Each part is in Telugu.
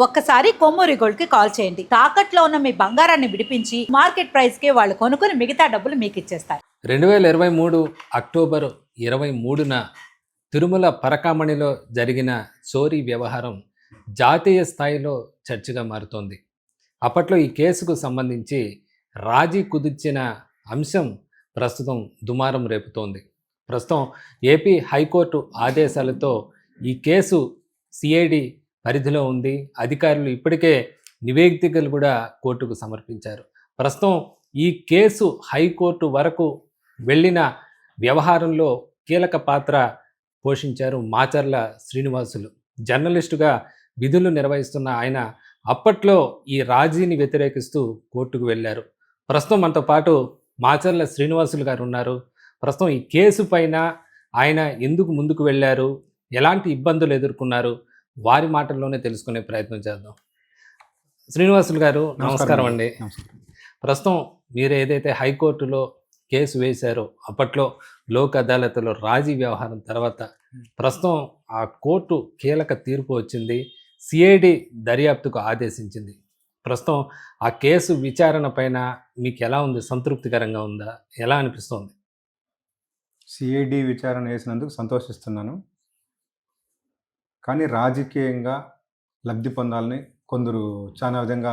ఒక్కసారి కొమ్మూరి గోల్డ్ కి కాల్ చేయండి. తాకట్లో ఉన్న మీ బంగారాన్ని విడిపించి మార్కెట్ ప్రైస్ కి వాళ్ళు కొనుక్కుని మిగతా డబ్బులు మీకు ఇచ్చేస్తారు. 2023 అక్టోబర్ 23న తిరుమల పరకామణిలో జరిగిన చోరీ వ్యవహారం జాతీయ స్థాయిలో చర్చగా మారుతోంది. అప్పట్లో ఈ కేసుకు సంబంధించి రాజీ కుదిర్చిన అంశం ప్రస్తుతం దుమారం రేపుతోంది. ప్రస్తుతం ఏపీ హైకోర్టు ఆదేశాలతో ఈ కేసు సిఐడి పరిధిలో ఉంది. అధికారులు ఇప్పటికే నివేదికలు కూడా కోర్టుకు సమర్పించారు. ప్రస్తుతం ఈ కేసు హైకోర్టు వరకు వెళ్ళిన వ్యవహారంలో కీలక పాత్ర పోషించారు మాచర్ల శ్రీనివాసులు. జర్నలిస్టుగా విధులు నిర్వహిస్తున్న ఆయన అప్పట్లో ఈ రాజీని వ్యతిరేకిస్తూ కోర్టుకు వెళ్ళారు. ప్రస్తుతం మనతో పాటు మాచర్ల శ్రీనివాసులు గారు ఉన్నారు. ప్రస్తుతం ఈ కేసు పైన ఆయన ఎందుకు ముందుకు వెళ్ళారు, ఎలాంటి ఇబ్బందులు ఎదుర్కొన్నారు, వారి మాటల్లోనే తెలుసుకునే ప్రయత్నం చేద్దాం. శ్రీనివాసులు గారు నమస్కారం అండి. ప్రస్తుతం మీరు ఏదైతే హైకోర్టులో కేసు వేశారో అప్పట్లో లోక్ అదాలత్లో రాజీ వ్యవహారం తర్వాత ప్రస్తుతం ఆ కోర్టు కీలక తీర్పు వచ్చింది. సిఐడి దర్యాప్తుకు ఆదేశించింది. ప్రస్తుతం ఆ కేసు విచారణ పైన మీకు ఎలా ఉంది? సంతృప్తికరంగా ఉందా? ఎలా అనిపిస్తోంది? సిఐడి విచారణ వేసినందుకు సంతోషిస్తున్నాను. కానీ రాజకీయంగా లబ్ధి పొందాలని కొందరు చాలా విధంగా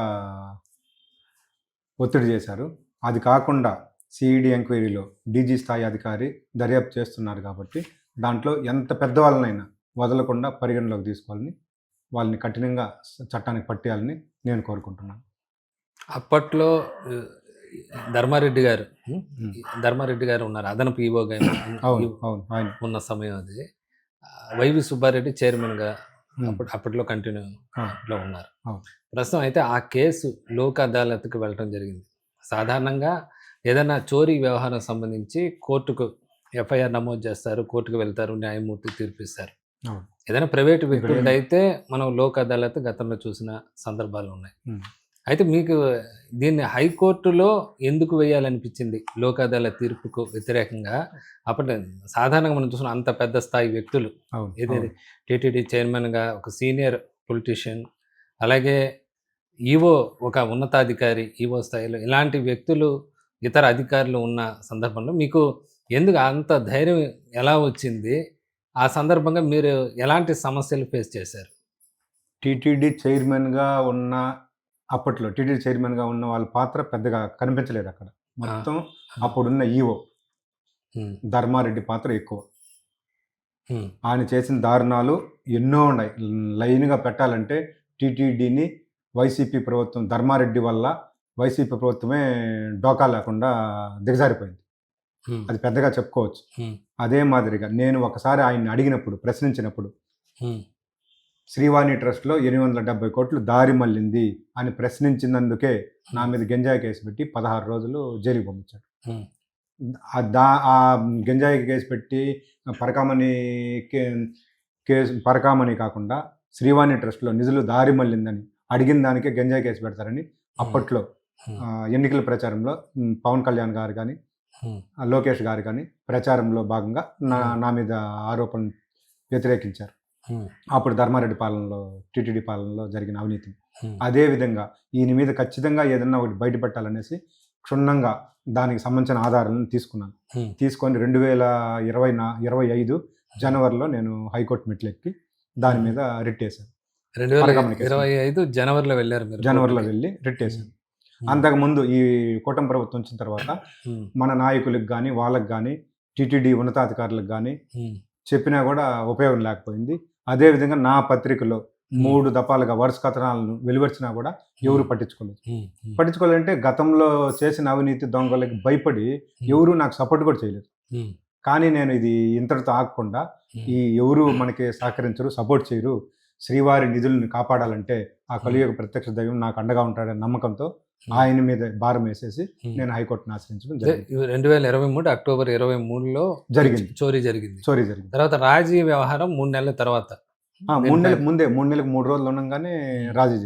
ఒత్తిడి చేశారు. అది కాకుండా సిఐడి ఎంక్వైరీలో డీజీ స్థాయి అధికారి దర్యాప్తు చేస్తున్నారు కాబట్టి దాంట్లో ఎంత పెద్దవాళ్ళనైనా వదలకుండా పరిగణలోకి తీసుకోవాలని, వాళ్ళని కఠినంగా చట్టానికి పట్టేయాలని నేను కోరుకుంటున్నాను. అప్పట్లో ధర్మారెడ్డి గారు ఉన్నారు, అదనపు ఈవోగా ఉన్న సమయం అది. వైవి సుబ్బారెడ్డి చైర్మన్గా అప్పట్లో కంటిన్యూలో ఉన్నారు. ప్రస్తుతం అయితే ఆ కేసు లోక్ అదాలత్కి వెళ్ళడం జరిగింది. సాధారణంగా ఏదైనా చోరీ వ్యవహారం సంబంధించి కోర్టుకు ఎఫ్ఐఆర్ నమోదు చేస్తారు, కోర్టుకు వెళ్తారు, న్యాయమూర్తి తీర్పిస్తారు. ఏదైనా ప్రైవేటు వ్యక్తులు అయితే మనం లోక్ అదాలత్ గతంలో చూసిన సందర్భాలు ఉన్నాయి. అయితే మీకు దీన్ని హైకోర్టులో ఎందుకు వేయాలనిపించింది? లోక్ అదాలత్ తీర్పుకు వ్యతిరేకంగా అప్పట్లో సాధారణంగా మనం చూసిన అంత పెద్ద స్థాయి వ్యక్తులు, ఏదైతే టీటీడీ చైర్మన్గా ఒక సీనియర్ పొలిటీషియన్, అలాగే ఈవో ఒక ఉన్నతాధికారి, ఈవో స్థాయిలో ఇలాంటి వ్యక్తులు, ఇతర అధికారులు ఉన్న సందర్భంలో మీకు ఎందుకు అంత ధైర్యం ఎలా వచ్చింది? ఆ సందర్భంగా మీరు ఎలాంటి సమస్యలు ఫేస్ చేశారు? టీటీడీ చైర్మన్గా ఉన్న అప్పట్లో టీటీడీ చైర్మన్గా ఉన్న వాళ్ళ పాత్ర పెద్దగా కనిపించలేదు అక్కడ. మొత్తం అప్పుడున్న ఈవో ధర్మారెడ్డి పాత్ర ఎక్కువ. ఆయన చేసిన దారుణాలు ఎన్నో ఉన్నాయి. లైన్గా పెట్టాలంటే టీటీడీని వైసీపీ ప్రభుత్వం, ధర్మారెడ్డి వల్ల వైసీపీ ప్రభుత్వమే డోకా లేకుండా దిగజారిపోయింది. అది పెద్దగా చెప్పుకోవచ్చు. అదే మాదిరిగా నేను ఒకసారి ఆయన్ని అడిగినప్పుడు, ప్రశ్నించినప్పుడు, శ్రీవాణి ట్రస్ట్లో 870 కోట్లు దారి మళ్ళింది అని ప్రశ్నించినందుకే నా మీద గంజాయి కేసు పెట్టి 16 రోజులు జైలుకి పంపించాడు. ఆ గంజాయి కేసు పెట్టి పరకామణి కాకుండా శ్రీవాణి ట్రస్ట్లో నిధులు దారి మళ్ళిందని అడిగిన దానికే గంజాయి కేసు పెడతారని అప్పట్లో ఎన్నికల ప్రచారంలో పవన్ కళ్యాణ్ గారు కానీ, లోకేష్ గారు కానీ ప్రచారంలో భాగంగా నా మీద ఆరోపణ వ్యతిరేకించారు. అప్పుడు ధర్మారెడ్డి పాలనలో, టీటీడీ పాలనలో జరిగిన అవినీతి. అదేవిధంగా ఈయన మీద ఖచ్చితంగా ఏదన్నా ఒకటి బయటపెట్టాలనేసి క్షుణ్ణంగా దానికి సంబంధించిన ఆధారాలను తీసుకొని 2025 జనవరిలో నేను హైకోర్టు మెట్లెక్కి దాని మీద రిట్ వేశాను. 2025 జనవరిలో వెళ్ళారు మీరు? జనవరిలో వెళ్ళి రిట్ వేశాను. అంతకుముందు ఈ కూటమి ప్రభుత్వం వచ్చిన తర్వాత మన నాయకులకు కానీ, వాళ్ళకి కానీ, టీటీడీ ఉన్నతాధికారులకు కానీ చెప్పినా కూడా ఉపయోగం లేకపోయింది. అదేవిధంగా నా పత్రికలో 3 దఫాలుగా వరుస కథనాలను వెలువరిచినా కూడా ఎవరు పట్టించుకోలేదంటే గతంలో చేసిన అవినీతి దొంగలకి భయపడి ఎవరు నాకు సపోర్ట్ కూడా చేయలేదు. కానీ నేను ఇది ఇంతటితో ఆగకుండా, ఈ ఎవరు మనకి సహకరించరు, సపోర్ట్ చేయరు, శ్రీవారి నిధులను కాపాడాలంటే ఆ కలియుగ ప్రత్యక్ష దైవం నాకు అండగా ఉంటాడనే నమ్మకంతో ఆయన మీద భారం వేసేసి నేను హైకోర్టును ఆశ్రయించడం జరిగింది. 2023 అక్టోబర్ 23లో జరిగింది. చోరీ జరిగింది. తర్వాత రాజీ వ్యవహారం 3 నెలల తర్వాత, 3 నెలలకు ముందే, 3 నెలలకు 3 రోజులు ఉండగానే రాజీ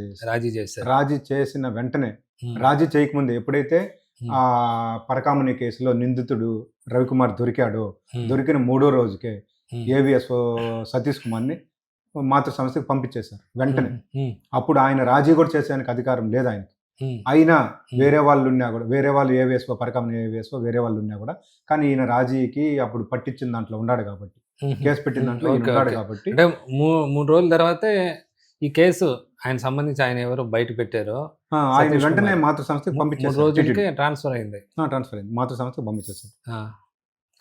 చేశారు. రాజీ చేసిన వెంటనే, రాజీ చేయకముందే ఎప్పుడైతే ఆ పరకామణి కేసులో నిందితుడు రవికుమార్ దొరికిన 3వ రోజుకే ఏవిఎస్ సతీష్ కుమార్ని మాతృ సంస్థకి పంపించేశారు వెంటనే. అప్పుడు ఆయన రాజీ కూడా చేసేందుకు అధికారం లేదు ఆయనకి. అయినా వేరే వాళ్ళు ఉన్నా కూడా, వేరే వాళ్ళు ఏవేసుకో పరకామణి ఏవేసుకో వేరే వాళ్ళు ఉన్నా కూడా, కానీ ఈయన రాజీకి అప్పుడు పట్టించిన దాంట్లో ఉన్నాడు కాబట్టి, కేసు పెట్టిన దాంట్లో ఈయన ఉన్నాడు కాబట్టి, అంటే 3 రోజుల తర్వాతే ఈ కేసు ఆయన సంబంధించి ఆయన ఎవరు బయట పెట్టారో ఆయన వెంటనే మాతృ సంస్థకి 3 పంపించేశారు. రోజులకి ట్రాన్స్ఫర్ అయింది. ట్రాన్స్ఫర్ అయింది, మాతృ సంస్థకి పంపించేశారు.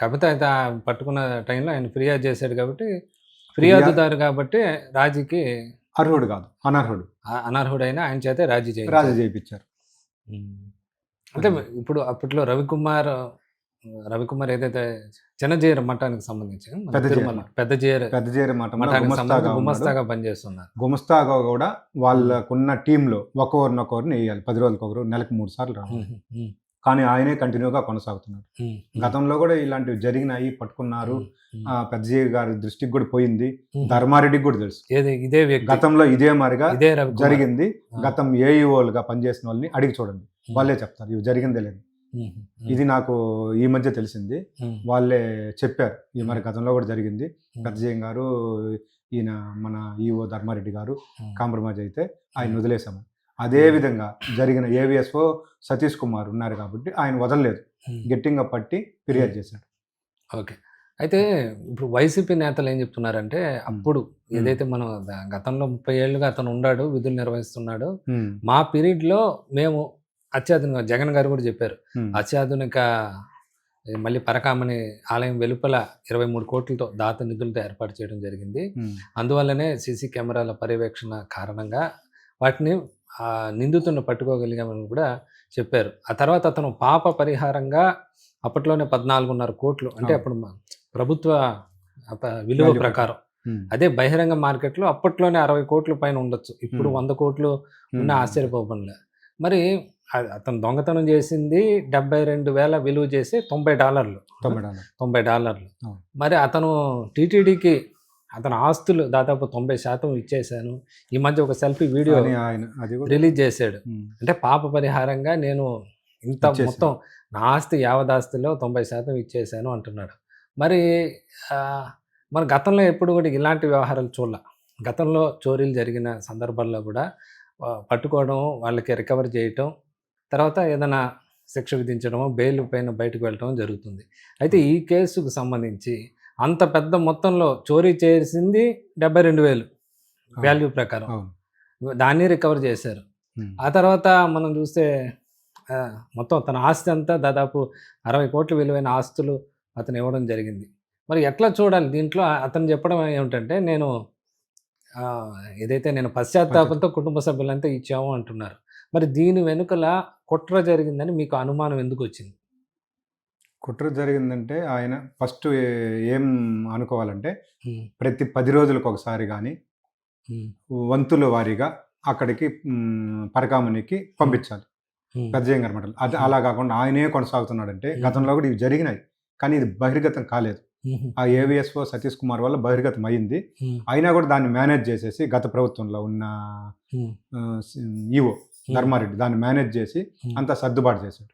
కాకపోతే అయితే ఆ పట్టుకున్న టైంలో ఆయన ఫిర్యాదు చేశాడు కాబట్టి, ఫిర్యాదుదారు కాబట్టి రాజీకి అర్హుడు కాదు, అనర్హుడు. అనర్హుడైన ఆయన చేతే రాజీ చేయించారు. అంటే ఇప్పుడు అప్పట్లో రవికుమార్ ఏదైతే చిన్నజీర మఠానికి సంబంధించి పెద్దజీర మఠానికి గుమస్తాగా పనిచేస్తున్నారు. గుమస్తాగా కూడా వాళ్ళకున్న టీంలో ఒకరినొకరిని వేయాలి, 10 రోజులకు ఒకరు, నెలకు 3 సార్లు రావాలి. కానీ ఆయనే కంటిన్యూగా కొనసాగుతున్నాడు. గతంలో కూడా ఇలాంటివి జరిగినాయి, పట్టుకున్నారు. పెద్దజీ గారి దృష్టికి కూడా పోయింది, ధర్మారెడ్డికి కూడా తెలుసు. ఇదే గతంలో ఇదే మారిగా జరిగింది. గతం ఏఈఓలుగా పనిచేసిన వాళ్ళని అడిగి చూడండి, వాళ్ళే చెప్తారు ఇవి జరిగిందే లేదు. ఇది నాకు ఈ మధ్య తెలిసింది, వాళ్ళే చెప్పారు ఈ మరి గతంలో కూడా జరిగింది. పెద్దజీ గారు, ఈయన మన ఈఓ ధర్మారెడ్డి గారు కాంప్రమైజ్ అయితే ఆయన వదిలేశాము. అదే విధంగా జరిగిన ఏవిఎస్ఓ సతీష్ కుమార్ ఉన్నారు కాబట్టి ఆయన వదలలేదు, గట్టిగా పట్టి ఫిర్యాదు చేశాడు. ఓకే. అయితే ఇప్పుడు వైసీపీ నేతలు ఏం చెప్తున్నారంటే, అప్పుడు ఏదైతే మనం గతంలో 30 ఏళ్ళుగా అతను ఉన్నాడు, విధులు నిర్వహిస్తున్నాడు, మా పీరియడ్లో మేము అత్యాధునిక, జగన్ గారు కూడా చెప్పారు, అత్యాధునిక మళ్ళీ పరకామణి ఆలయం వెలుపల 23 కోట్లతో దాత నిధులతో ఏర్పాటు చేయడం జరిగింది. అందువల్లనే సీసీ కెమెరాల పర్యవేక్షణ కారణంగా వాటిని నిందితులను పట్టుకోగలిగామని కూడా చెప్పారు. ఆ తర్వాత అతను పాప పరిహారంగా అప్పట్లోనే 14.5 కోట్లు, అంటే అప్పుడు ప్రభుత్వ విలువ ప్రకారం, అదే బహిరంగ మార్కెట్లో అప్పట్లోనే 60 కోట్ల పైన ఉండొచ్చు, ఇప్పుడు 100 కోట్లు ఉన్న ఆశ్చర్యపోకుండా. మరి అతను దొంగతనం చేసింది 72,000 విలువ చేసి $90. మరి అతను టీటీడీకి అతని ఆస్తులు దాదాపు 90% ఇచ్చేశాను. ఈ మధ్య ఒక సెల్ఫీ వీడియో రిలీజ్ చేశాడు. అంటే పాప పరిహారంగా నేను ఇంత మొత్తం నా ఆస్తి యావదాస్తిలో 90% ఇచ్చేశాను అంటున్నాడు. మరి మన గతంలో ఎప్పుడు కూడా ఇలాంటి వ్యవహారాలు చూడాల. గతంలో చోరీలు జరిగిన సందర్భాల్లో కూడా పట్టుకోవడం, వాళ్ళకి రికవర్ చేయటం, తర్వాత ఏదైనా శిక్ష విధించడమో, బెయిల్ పైన బయటకు వెళ్ళటం జరుగుతుంది. అయితే ఈ కేసుకు సంబంధించి అంత పెద్ద మొత్తంలో చోరీ చేసింది 72,000 వాల్యూ ప్రకారం, దాన్ని రికవర్ చేశారు. ఆ తర్వాత మనం చూస్తే మొత్తం తన ఆస్తి అంతా దాదాపు 60 కోట్ల విలువైన ఆస్తులు అతను ఇవ్వడం జరిగింది. మరి ఎట్లా చూడాలి దీంట్లో? అతను చెప్పడం ఏమిటంటే, ఏదైతే నేను పశ్చాత్తాపంతో కుటుంబ సభ్యులంతా ఇచ్చాము అంటున్నారు. మరి దీని వెనుకల కుట్ర జరిగిందని మీకు అనుమానం ఎందుకు వచ్చింది? కుట్ర జరిగిందంటే ఆయన ఫస్ట్ ఏం అనుకోవాలంటే, ప్రతి 10 రోజులకు ఒకసారి కానీ వంతుల వారీగా అక్కడికి పరకామణికి పంపించాలి పెద్దజీ గారి మఠాలు. అది అలా కాకుండా ఆయనే కొనసాగుతున్నాడంటే, గతంలో కూడా ఇవి జరిగినాయి కానీ ఇది బహిర్గతం కాలేదు. ఆ ఏవిఎస్ఓ సతీష్ కుమార్ వల్ల బహిర్గతం అయింది. అయినా కూడా దాన్ని మేనేజ్ చేసేసి గత ప్రభుత్వంలో ఉన్న ఈవో ధర్మారెడ్డి దాన్ని మేనేజ్ చేసి అంతా సర్దుబాటు చేశాడు.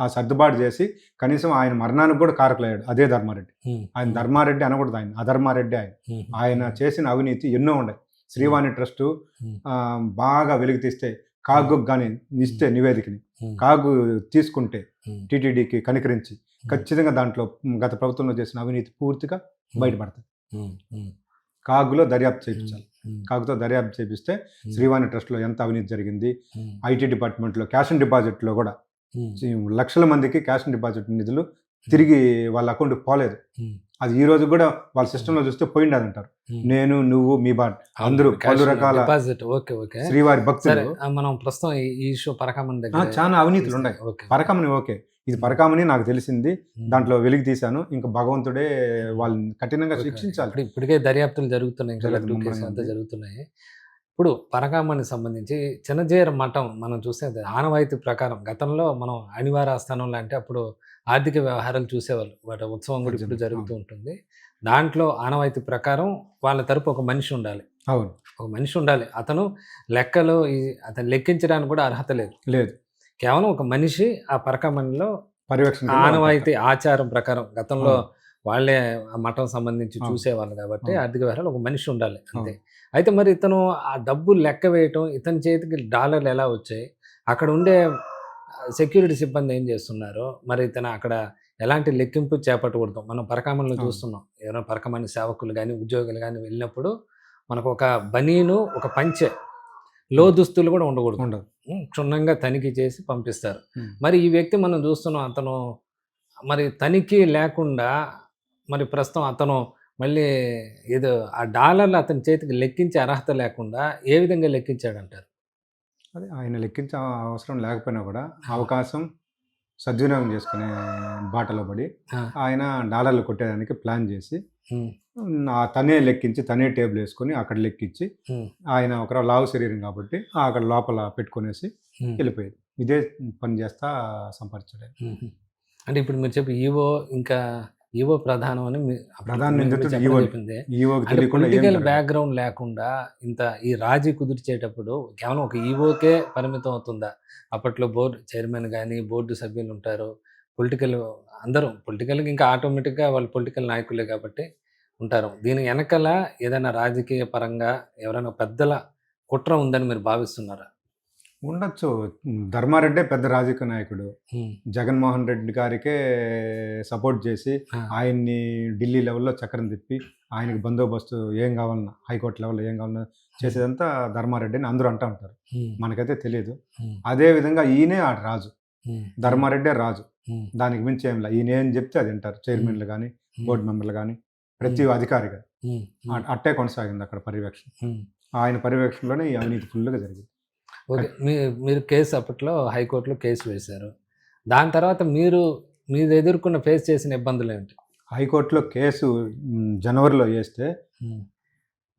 ఆ సర్దుబాటు చేసి కనీసం ఆయన మరణానికి కూడా కారకులయ్యాడు అదే ధర్మారెడ్డి. ఆయన ధర్మారెడ్డి అనకూడదు, ఆయన అధర్మారెడ్డి. ఆయన చేసిన అవినీతి ఎన్నో ఉన్నాయి. శ్రీవాణి ట్రస్టు బాగా వెలుగు తీస్తే, కాగు కానీ ఇస్తే నివేదికని, కాగు తీసుకుంటే టీటీడీకి కనికరించి ఖచ్చితంగా దాంట్లో గత ప్రభుత్వంలో చేసిన అవినీతి పూర్తిగా బయటపడతాయి. కాగులో దర్యాప్తు చేయించాలి. కాగుతో దర్యాప్తు చేపిస్తే శ్రీవాణి ట్రస్ట్లో ఎంత అవినీతి జరిగింది, ఐటీ డిపార్ట్మెంట్లో క్యాష్ అండ్ డిపాజిట్లో కూడా లక్షల మందికి క్యాష్ అండ్ డిపాజిట్ నిధులు తిరిగి వాళ్ళ అకౌంట్కి పోలేదు. అది ఈ రోజు కూడా వాళ్ళ సిస్టంలో చూస్తే పోయింది అంటారు. నేను, నువ్వు, మీ బాట్ అందరూ పలు రకాల శ్రీవారి భక్తులు. మనం ప్రస్తుతం ఈ షో పరకామణి దగ్గర చాలా అవినీతులు ఉన్నాయి. పరకామణి ఓకే, ఇది పరకామణి నాకు తెలిసింది, దాంట్లో వెలికి తీశాను, ఇంకా భగవంతుడే వాళ్ళని కఠినంగా శిక్షించాలి. ఇప్పటికే దర్యాప్తులు జరుగుతున్నాయి. ఇప్పుడు పరకామణి సంబంధించి చిన్నజీర మఠం మనం చూస్తే ఆనవాయితీ ప్రకారం గతంలో మనం అనివార స్థానంలో అంటే అప్పుడు ఆర్థిక వ్యవహారాలు చూసేవాళ్ళు, వాటి ఉత్సవం కూడా ఇప్పుడు జరుగుతూ ఉంటుంది. దాంట్లో ఆనవాయితీ ప్రకారం వాళ్ళ తరపు ఒక మనిషి ఉండాలి. అవును, ఒక మనిషి ఉండాలి. అతను లెక్కలు అతను లెక్కించడానికి కూడా అర్హత లేదు. కేవలం ఒక మనిషి ఆ పరకామణిలో పర్యవేక్షణ ఆనవాయితీ ఆచారం ప్రకారం గతంలో వాళ్ళే ఆ మఠం సంబంధించి అవును. చూసేవాళ్ళు కాబట్టి అవును. ఆర్థిక వ్యవహారాలు ఒక మనిషి ఉండాలి అంతే. అవును. అయితే మరి ఇతను ఆ డబ్బులు లెక్క వేయటం, ఇతని చేతికి డాలర్లు ఎలా వచ్చాయి? అక్కడ ఉండే సెక్యూరిటీ సిబ్బంది ఏం చేస్తున్నారు? మరి ఇతను అక్కడ ఎలాంటి లెక్కింపు చేపట్టకూడదు. మనం పరకామణిలో అవును. చూస్తున్నాం. ఎవరైనా పరకామణి సేవకులు గాని, ఉద్యోగులు గాని వెళ్ళినప్పుడు మనకు ఒక బనీను, ఒక పంచె, దుస్తులు కూడా ఉండకూడదు. ఉండదు. క్షుణ్ణంగా తనిఖీ చేసి పంపిస్తారు. ఉమ్. మరి ఈ వ్యక్తి మనం చూస్తున్నాం అతను మరి తనిఖీ లేకుండా మరి ప్రస్తుతం అతను మళ్ళీ ఏదో ఆ డాలర్లు అతని చేతికి లెక్కించే అర్హత లేకుండా ఏ విధంగా లెక్కించాడంటారు? అదే ఆయన లెక్కించే అవసరం లేకపోయినా కూడా ఆ! అవకాశం సద్వినియోగం చేసుకునే బాటలో పడి ఆ! ఆయన డాలర్లు కొట్టేదానికి ప్లాన్ చేసి హ్మ్. తనే లెక్కించి తనే టేబుల్ వేసుకొని అక్కడ లెక్కించి హ్మ్. ఆయన ఒక లావు శరీరం కాబట్టి అక్కడ లోపల పెట్టుకునేసి హ్మ్. వెళ్ళిపోయేది. ఇదే పని చేస్తా సంపాదించాడు ఆయన. హుహు. అంటే ఇప్పుడు మీరు చెప్పి ఈవో ఇంకా ఈవో ప్రధానం అని ప్రధాన మీరు నిందితుడు చెప్పడం ఈవోని. చెప్పింది. ఈవోకి అంటే తెలియకుండా ఏం పొలిటికల్ జరగదు. బ్యాక్‌గ్రౌండ్ లేకుండా ఇంత ఈ రాజీ కుదిర్చేటప్పుడు కేవలం ఒక ఈవోకే పరిమితం అవుతుందా? అప్పట్లో బోర్డ్ చైర్మన్ గాని, బోర్డు సభ్యులు ఉంటారు. పొలిటికల్ అందరూ పొలిటికల్‌గా ఇంకా ఆటోమేటిక్‌గా వాళ్ళు పొలిటికల్ నాయకులే కాబట్టి ఉంటారు. దీని ఎనకాల ఏదైనా రాజకీయ పరంగా ఎవరైనా పెద్దల కుట్ర ఉందని మీరు భావిస్తున్నారా? ఉండొచ్చు. ధర్మారెడ్డే పెద్ద రాజకీయ నాయకుడు. హ్మ్. జగన్మోహన్ రెడ్డి గారికే సపోర్ట్ చేసి ఆ! ఆయన్ని ఢిల్లీ లెవెల్‌లో చక్రం తిప్పి ఆయనకి బందోబస్తు ఏం కావాలన్నా హైకోర్టు లెవెల్‌లో ఏం కావాలన్నా చేసేదంతా ధర్మారెడ్డి అని అందరూ అంటా ఉంటారు. హ్మ్. మనకైతే తెలీదు. హ్మ్. అదే విధంగా ఈయనే ఆ రాజు. హ్మ్. ధర్మారెడ్డే రాజు. హ్మ్. దానికి మించి ఏంలా. ఈయన ఏం చెప్తే అది వింటారు. చైర్మన్‌లు గాని, హ్మ్. బోర్డ్ మెంబర్‌లు గాని, ప్రతి అధికారి గాని. హ్మ్. హ్మ్. అట్టే కొనసాగింది అక్కడ పర్యవేక్షణ. హ్మ్. ఆయన పర్యవేక్షణలోనే ఈ అవినీతి ఫుల్‌గా జరిగింది. ఓకే. మీరు కేస్ అప్పట్లో హైకోర్ట్‌లో కేస్ వేశారు. దాని తర్వాత మీరు ఎదుర్కొన్న ఫేస్ చేసిన ఇబ్బందులేంటి? హైకోర్టులో కేసు జనవరిలో ఏస్తే హ్మ్.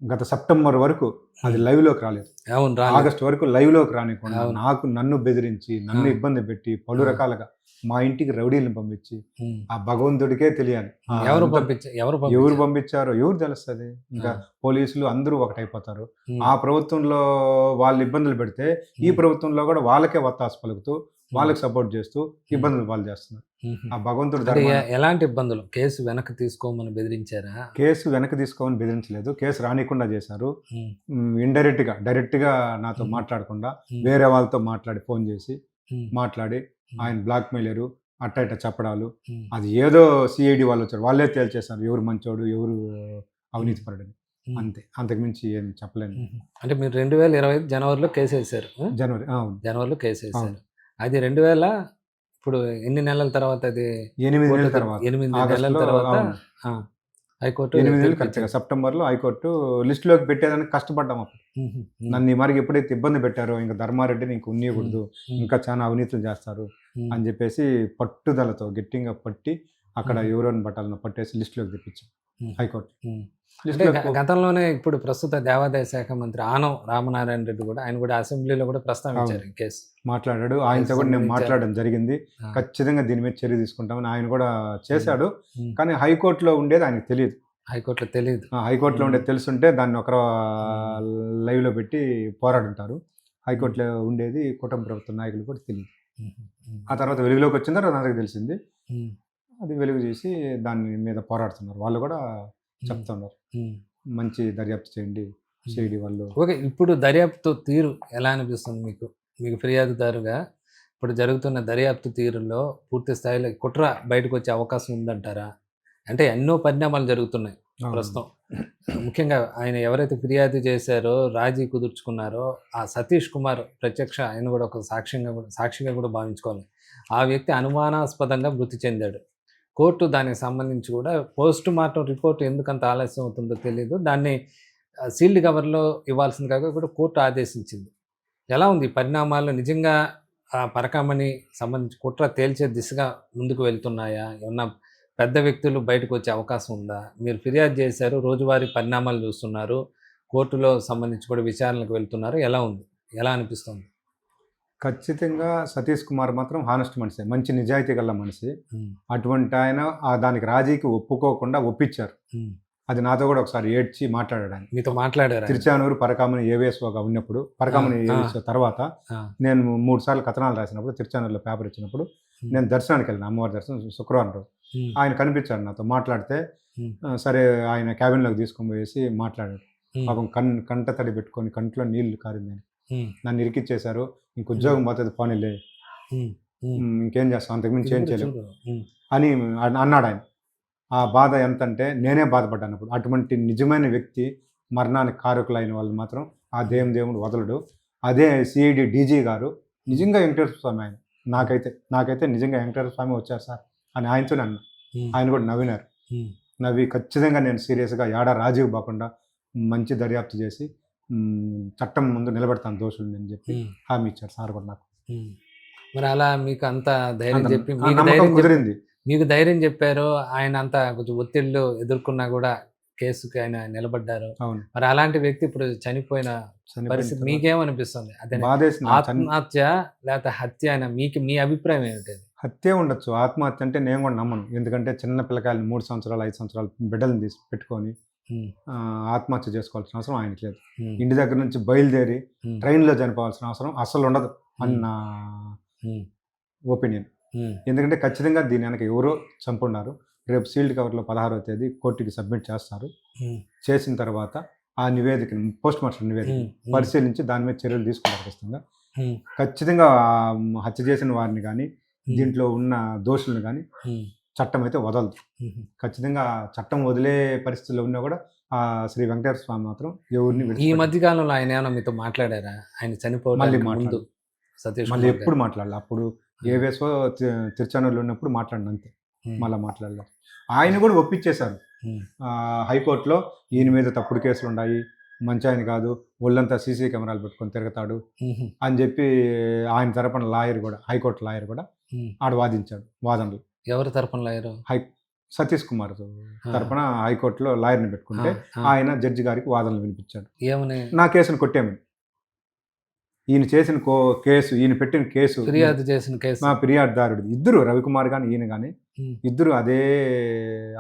గత సెప్టెంబర్ వరకు అది హ్మ్. లైవ్‌లోకి రాలేదు. అవును. రాలేదు. ఆగస్ట్ వరకు లైవ్‌లోకి రానీయకుండా అవును. నన్ను బెదిరించి, ఆ! నన్ను ఇబ్బంది పెట్టి, పలు ఆ! రకాలుగా మా ఇంటికి రౌడీలను పంపించి, హ్మ్. ఆ భగవంతుడికే తెలియాలి. ఎవరు అంత ఎవరు ఎవరు పంపించారు? పంపించారో ఎవరు తెలుస్తది. ఇంకా ఆ! పోలీసులు అందరూ ఒకటైపోతారు. హ్మ్. ఆ ప్రభుత్వంలో వాళ్ళు ఇబ్బందులు పెడితే, ఈ హ్మ్. ప్రభుత్వంలో కూడా వాళ్ళకే వత్తాసు పలుకుతూ, హ్మ్. వాళ్ళకి సపోర్ట్ చేస్తూ హ్మ్. ఇబ్బందులు పాలు చేస్తున్నారు. హుహు. ఆ భగవంతుడి అంటే ధర్మాన ఎలాంటి ఇబ్బందులు? కేసు వెనక్కి తీసుకోమని బెదిరించారా? కేసు వెనక్కి తీసుకోమని బెదిరించలేదు. కేసు రానీయకుండా చేశారు. హ్మ్. డైరెక్ట్‌గా నాతో హుహు. మాట్లాడకుండా హ్మ్. వేరే వాళ్ళతో మాట్లాడి ఫోన్ చేసి హ్మ్. మాట్లాడి హ్మ్. ఆయన బ్లాక్‌మెయిలరు అట్ట ఇట్ట చెప్పడాలు. హ్మ్. అది ఏదో సీఐడీ వాళ్ళొచ్చారు. వాళ్ళే తేల్చేశారు. ఎవరు మంచోడు, ఎవరు హ్మ్. అవినీతిపరుడని. హ్మ్. అంతే. అంతకు మించి ఏం చెప్పలేను. హుహు. అంటే మీరు 2025 జనవరిలో కేసేశారు. ఆ! జనవరి అవును. జనవరిలో అవును. కేసేశారు. అది 2000 ఇప్పుడు ఎన్ని నెలల తర్వాత అది 8 కోర్టు నెలల తర్వాత 8 నెలల ఆగస్ట్‌లో తర్వాత అవును. ఆ! హైకోర్టు 8 నెలలు కరెక్ట్‌గా తీర్పిచ్చింది. సెప్టెంబర్‌లో హైకోర్టు లిస్ట్‌లోకి పెట్టేదానికి కష్టపడ్డాం అప్పుడు. హుహు. హ్మ్. నన్ను ఈ మారికి ఎప్పుడైతే ఇబ్బంది పెట్టారో ఇంక ధర్మారెడ్డిని ఇంక హ్మ్. ఉన్నీయకూడదు. హ్మ్. ఇంకా చానా అవినీతులు చేస్తారు హ్మ్. అని జెప్పేసి పట్టుదలతో గట్టిగా పట్టి అక్కడ హుహు. ఎవరెవరిని పట్టాలనో పట్టేసి లిస్ట్‌లోకి తెప్పించాం హుహు. హైకోర్టు. హ్మ్. అంటే లిస్ట్‌లోకి గతంలోనే ఇప్పుడు ప్రస్తుత దేవాదాయ శాఖ మంత్రి ఆనం రామనారాయణ రెడ్డి కూడా ఆయన కూడా అసెంబ్లీలో కూడా అవును. ప్రస్తావించారు ఈ కేసు. మాట్లాడాడు. కేసు ఆయనతో కూడా నేను సంబంధించి మాట్లాడడం జరిగింది. ఆ! ఖచ్చితంగా దీని మీద చర్య తీసుకుంటామని ఆయన కూడా హ్మ్. చేశాడు. హ్మ్. కానీ హైకోర్ట్‌లో ఉండేది ఆయనకు తెలీదు. హైకోర్ట్‌లో తెలీదు. హైకోర్ట్‌లో హ్మ్. ఉండేది తెలుసుంటే దాన్ని హ్మ్. లైవ్‌లో పెట్టి పోరాడుంటారు. హ్మ్. హైకోర్ట్‌లో ఉండేది కూటమి ప్రభుత్వ నాయకులు కూడా తెలీదు. హుహు. హ్మ్. ఆ తర్వాత వెలుగులోకి వచ్చిన తర్వాత అందరికి తెలిసింది. హ్మ్. అది వెలుగు చూసి దాని మీద పోరాడుతున్నారు. వాళ్ళు కూడా హ్మ్. చెప్తున్నారు. హ్మ్. మంచి దర్యాప్తు చేయండి. హ్మ్. సిఐడి వాళ్ళు ఓకే. ఇప్పుడు దర్యాప్తు తీరు ఎలా అనిపిస్తుంది మీకు? మీకు ఫిర్యాదుదారుగా ఇప్పుడు జరుగుతున్న దర్యాప్తు తీరులో పూర్తి స్థాయిలో కుట్ర బయటకొచ్చే అవకాశం ఉందంటారా? అంటే ఎన్నో పరిణామాలు జరుగుతున్నాయి అవునండి. ప్రస్తుతం. ముఖ్యంగా ఆయన ఎవరైతే ఫిర్యాదు చేశారో, రాజీ కుదుర్చుకున్నారో, ఆ సతీష్ కుమార్ ప్రత్యక్ష ఆయన కూడా ఒక సాక్షిగా కూడా భావించుకోవాలి. ఆ వ్యక్తి అనుమానాస్పదంగా మృతి చెందాడు. కోర్టు దానికి సంబంధించి కూడా పోస్ట్ మార్టం రిపోర్ట్ ఎందుకంత ఆలస్యం అవుతుందో తెలీదు. దాన్ని సీల్డ్ కవర్‌లో ఇవ్వాల్సిందిగా కూడా కోర్టు ఆదేశించింది. ఎలా ఉంది ఈ పరిణామాలు నిజంగా పరకామణి సంబంధించి కుట్ర తేల్చే దిశగా ముందుకు వెళ్తున్నాయా? ఏమన్నా పెద్ద వ్యక్తులు బయటకొచ్చే అవకాశం ఉందా? మీరు ఫిర్యాదు చేశారు. రోజువారీ పరిణామాలు చూస్తున్నారు. కోర్టులో సంబంధించి కూడా విచారణకు వెళ్తున్నారు. ఎలా ఉంది? ఎలా అనిపిస్తుంది? ఖచ్చితంగా సతీష్ కుమార్ మాత్రం హానెస్ట్ మనిషే. మంచి నిజాయితీ గల మనిషి. హ్మ్. అటువంటి ఆయన దానికి రాజీకి ఒప్పుకోకుండా ఒప్పించారు. హ్మ్. అది నాతో కూడా ఒకసారి ఏడ్చి మాట్లాడాడు ఆయన. మీతో మాట్లాడారు ఆయన? తిరుచానూరు పరకామణి ఏవేస్ఓగా ఉన్నప్పుడు, పరకామణి ఏవేస్ఓ తర్వాత నేను 3 సార్లు కథనాలు రాసినప్పుడు, తిరుచానూరులో పేపర్ ఇచ్చినప్పుడు నేను దర్శనానికి వెళ్ళాను, అమ్మవారి దర్శనం శుక్రవారం రోజు. ఆయన కనిపించాడు నాతో మాట్లాడితే, సరే ఆయన క్యాబిన్లోకి తీసుకొని పోయేసి మాట్లాడాడు. పాపం కంట తడి పెట్టుకొని కంట్లో నీళ్లు కారిందని, నన్ను ఇరికిచ్చేశారు, ఇంక ఉద్యోగం పోతుంది పోనీలే, ఇంకేం చేస్తాం, అంతకుమించి ఏం చేయలేము అని అన్నాడు ఆయన. ఆ బాధ ఎంతంటే నేనే బాధపడ్డాను అప్పుడు. అటువంటి నిజమైన వ్యక్తి మరణానికి కారకులైన వాళ్ళు మాత్రం ఆ దేవుడు వదలడు. అదే సిఐడి డీజీ గారు నిజంగా వెంకటేశ్వర స్వామి ఆయన. నాకైతే నిజంగా వెంకటేశ్వర స్వామి వచ్చారు సార్ అని ఆయనతోనే అన్నా. ఆయన కూడా నవ్వినారు. నవ్వి ఖచ్చితంగా నేను సీరియస్గా రాజీవ్ పోకుండా మంచి దర్యాప్తు చేసి చట్టం ముందు నిలబెడతాను దోషుల్ని అని చెప్పి హామీ ఇచ్చారు సార్ కూడా నాకు. మరి అలా మీకు అంత ధైర్యం చెప్పి కుదిరింది. మీకు ధైర్యం చెప్పారు, ఆయన అంతా కొంచెం ఒత్తిళ్ళు ఎదుర్కొన్నా కూడా కేసుకి ఆయన నిలబడ్డారు. మరి అలాంటి వ్యక్తి ఇప్పుడు చనిపోయిన పరిస్థితి మీకేమనిపిస్తుంది? అదే ఆత్మహత్య లేకపోతే హత్య అయినా మీ అభిప్రాయం ఏమిటి? హత్య ఉండొచ్చు, ఆత్మహత్య అంటే నేను కూడా నమ్మను. ఎందుకంటే చిన్న పిల్లకాయలు 3 సంవత్సరాలు 5 సంవత్సరాలు బిడ్డలను తీసి పెట్టుకొని ఆత్మహత్య చేసుకోవాల్సిన అవసరం ఆయనకి లేదు. ఇంటి దగ్గర నుంచి బయలుదేరి ట్రైన్లో చనిపోవాల్సిన అవసరం అసలు ఉండదు అని నా ఒపీనియన్. ఎందుకంటే ఖచ్చితంగా దీని వెనక ఎవరో చంపున్నారు. రేపు సీల్డ్ కవర్లో 16వ తేదీ కోర్టుకి సబ్మిట్ చేస్తారు. చేసిన తర్వాత ఆ నివేదికను, పోస్ట్ మార్టం నివేదిక పరిశీలించి దాని మీద చర్యలు తీసుకుంటారు. ఖచ్చితంగా హత్య చేసిన వారిని కానీ దీంట్లో ఉన్న దోషులను కానీ చట్టం అయితే వదలదు. ఖచ్చితంగా చట్టం వదిలే పరిస్థితుల్లో ఉన్నా కూడా ఆ శ్రీ వెంకటేశ్వర స్వామి మాత్రం ఎవరిని. ఈ మధ్య కాలంలో ఆయన ఏమైనా మీతో మాట్లాడారా? ఆయన చనిపోవడానికి ముందు మళ్ళీ ఎప్పుడు మాట్లాడాలి? అప్పుడు ఏవేస్ఓ తిరుచానూరులో ఉన్నప్పుడు మాట్లాడిన అంతే, మళ్ళీ మాట్లాడలేదు. ఆయన కూడా ఒప్పించేశారు హైకోర్టులో, ఈయన మీద తప్పుడు కేసులు ఉన్నాయి, మంచి ఆయన కాదు, ఒళ్ళంతా సీసీ కెమెరాలు పెట్టుకొని తిరుగుతాడు అని చెప్పి ఆయన తరపున లాయర్ కూడా, హైకోర్టు లాయర్ కూడా ఆడ వాదించాడు. వాదనలు ఎవరి తరపున లాయర్? సతీష్ కుమార్ తరపున హైకోర్టులో లాయర్ని పెట్టుకుంటే ఆయన జడ్జి గారికి వాదనలు వినిపించాడు. ఏమని? నా కేసును కొట్టేమని. ఈయన చేసిన కేసు, ఈయన పెట్టిన కేసు, ఫిర్యాదు చేసిన కేసు, మా ఫిర్యాదుదారుడు ఇద్దరు, రవికుమార్ కానీ ఈయన కానీ ఇద్దరు అదే